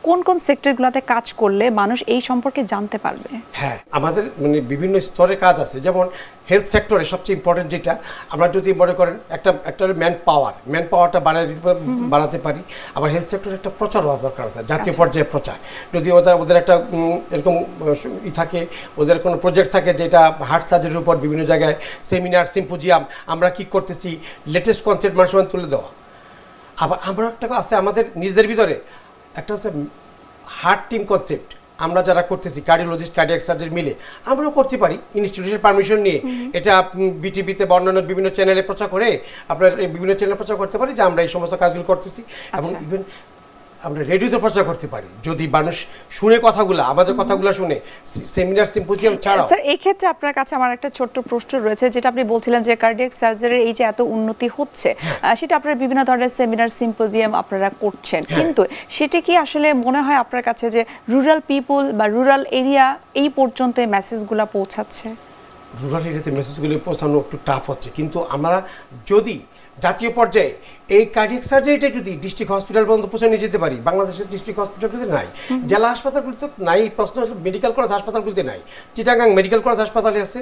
কোন কোন সেক্টরগুলোতে কাজ করলে মানুষ এই সম্পর্কে জানতে পারবে? হ্যাঁ, আমাদের মানে বিভিন্ন স্তরে কাজ আছে। যেমন হেলথ সেক্টরে সবচেয়ে ইম্পর্টেন্ট যেটা, আমরা যদি মনে করেন একটা ম্যান পাওয়ারটা বাড়াতে পারি। আবার হেলথ সেক্টরে একটা প্রচার হওয়া দরকার আছে, জাতীয় পর্যায়ে প্রচার। যদি ওদের একটা এরকম থাকে, ওদের কোনো প্রজেক্ট থাকে যেটা হার্ট সার্জারির উপর বিভিন্ন জায়গায় সেমিনার, সিম্পোজিয়াম আমরা কি করতেছি, লেটেস্ট কনসেপ্ট মানুষের তুলে দেওয়া। আবার আমরা একটা আছে আমাদের নিজেদের ভিতরে একটা আছে হার্ট টিম কনসেপ্ট, আমরা যারা করতেছি কার্ডিওলজিস্ট, কার্ডিয়াক সার্জন মিলে আমরাও করতে পারি ইনস্টিটিউশনের পারমিশন নিয়ে। এটা বিটিভিতে বা অন্যান্য বিভিন্ন চ্যানেলে প্রচার করে, আপনার বিভিন্ন চ্যানেলে প্রচার করতে পারি যে আমরা এই সমস্ত কাজগুলো করতেছি। এবং ইভেন আমরা রেডিওতে প্রচার করতে পারি, যদি মানুষ শুনে কথাগুলো, আমাদের কথাগুলো শুনে, সেমিনার, সিম্পোজিয়াম ছাড়াও। স্যার, এই ক্ষেত্রে আপনার কাছে আমার একটা ছোট্ট প্রশ্ন রয়েছে, যেটা আপনি বলছিলেন যে কার্ডিয়াক সার্জারির এই যে এত উন্নতি হচ্ছে, সেটা আপনারা বিভিন্ন ধরনের সেমিনার, সিম্পোজিয়াম আপনারা করছেন, কিন্তু সেটা কি আসলে মনে হয় আপনার কাছে যে রুরাল পিপল বা রুরাল এরিয়া এই পর্যন্ত এই মেসেজগুলো পৌঁছাচ্ছে? রুরাল এরিয়াতে মেসেজগুলো পৌঁছানো একটু টাফ হচ্ছে, কিন্তু আমরা যদি জাতীয় পর্যায়ে এই কার্ডিয়াক সার্জারিটা যদি ডিস্ট্রিক্ট হসপিটাল পর্যন্ত পৌঁছে নিয়ে যেতে পারি, বাংলাদেশের ডিস্ট্রিক্ট হসপিটালগুলোতে নাই, জেলা হাসপাতালগুলিতে নাই, প্রশ্ন মেডিকেল কলেজ হাসপাতালগুলিতে নাই। চিটাগাং মেডিকেল কলেজ হাসপাতালে আছে,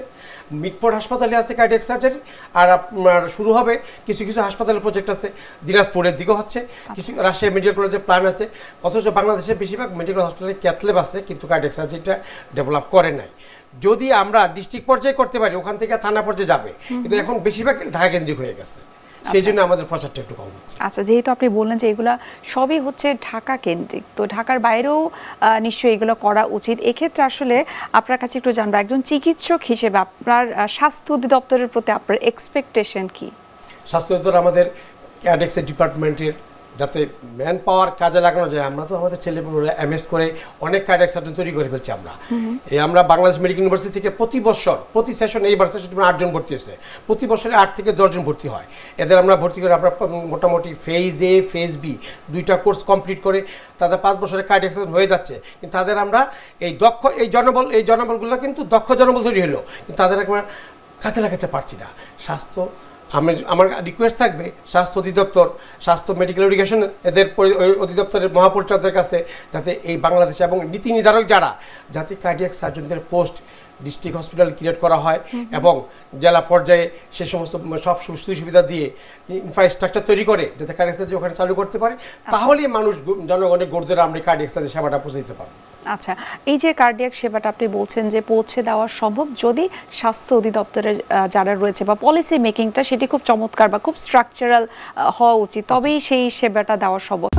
মিটফোর্ড হাসপাতালে আছে কার্ডিয়াক সার্জারি, আর আপনার শুরু হবে কিছু কিছু হাসপাতালের প্রজেক্ট আছে, দিনাজপুরের দিকেও হচ্ছে, কিছু রাজশাহী মেডিকেল কলেজের প্ল্যান আছে। অথচ বাংলাদেশের বেশিরভাগ মেডিকেল হসপিটালে ক্যাথল্যাব আছে, কিন্তু কার্ডিয়াক সার্জারিটা ডেভেলপ করে নাই। যদি আমরা ডিস্ট্রিক্ট পর্যায়ে করতে পারি, ওখান থেকে থানা পর্যায়ে যাবে, কিন্তু এখন বেশিরভাগ ঢাকা কেন্দ্রিক হয়ে গেছে, সেই জন্য আমাদের প্রচারটা একটু কম হচ্ছে। আচ্ছা, যেহেতু আপনি বললেন যে এগুলা সবই হচ্ছে ঢাকা কেন্দ্রিক, তো ঢাকার বাইরেও নিশ্চয়ই এগুলো করা উচিত। এক্ষেত্রে আসলে আপনার কাছে একটু জানবো, একজন চিকিৎসক হিসেবে আপনার স্বাস্থ্য অধিদপ্তরের প্রতি আপনার এক্সপেকটেশন কি? স্বাস্থ্য অধিদপ্তর আমাদের ক্যাডেক্সের ডিপার্টমেন্টের যাতে ম্যান পাওয়ার কাজে লাগানো যায়। আমরা তো আমাদের ছেলেমেয়েরা এমএস করে অনেক কার্ডিয়াক সার্জন তৈরি করে ফেলছি। আমরা বাংলাদেশ মেডিকেল ইউনিভার্সিটি থেকে প্রতি সেশন, এইবার সেশন 8 জন ভর্তি হয়েছে, প্রতি বছরে 8 থেকে 10 জন ভর্তি হয়। এদের আমরা ভর্তি করে আমরা মোটামুটি ফেজ এ, ফেজ বি 2টা কোর্স কমপ্লিট করে তাদের 5 বছরের কার্ডিয়াক সার্জন হয়ে যাচ্ছে। কিন্তু তাদের আমরা এই জনবলগুলো কিন্তু দক্ষ জনবল তৈরি হলো, কিন্তু তাদের আমরা কাজে লাগাতে পারছি না। আমার রিকোয়েস্ট থাকবে স্বাস্থ্য অধিদপ্তর, স্বাস্থ্য মেডিকেল এডুকেশন, এদের অধিদপ্তরের মহাপরিচালকদের কাছে, যাতে এই বাংলাদেশে এবং নীতি নির্ধারক যাতে কার্ডিয়াক সার্জনদের পোস্ট ডিস্ট্রিক্ট হসপিটাল ক্রিয়েট করা হয় এবং জেলা পর্যায়ে সে সমস্ত সব সুবিধা দিয়ে ইনফ্রাস্ট্রাকচার তৈরি করে যাতে কার্ডিয়াক সার্জারি ওখানে চালু করতে পারে, তাহলেই মানুষ জনগণের গর্দে আমরা কার্ডিয়াক সার্জারি সেবাটা পৌঁছে দিতে পারবো। আচ্ছা, এই যে কার্ডিয়াক সেবাটা আপনি বলছেন যে পৌঁছে দেওয়া সম্ভব যদি স্বাস্থ্য অধিদপ্তরের যারা রয়েছে বা পলিসি মেকিংটা সেটি খুব চমৎকার বা খুব স্ট্রাকচারাল হওয়া উচিত, তবেই সেই সেবাটা দেওয়া সম্ভব।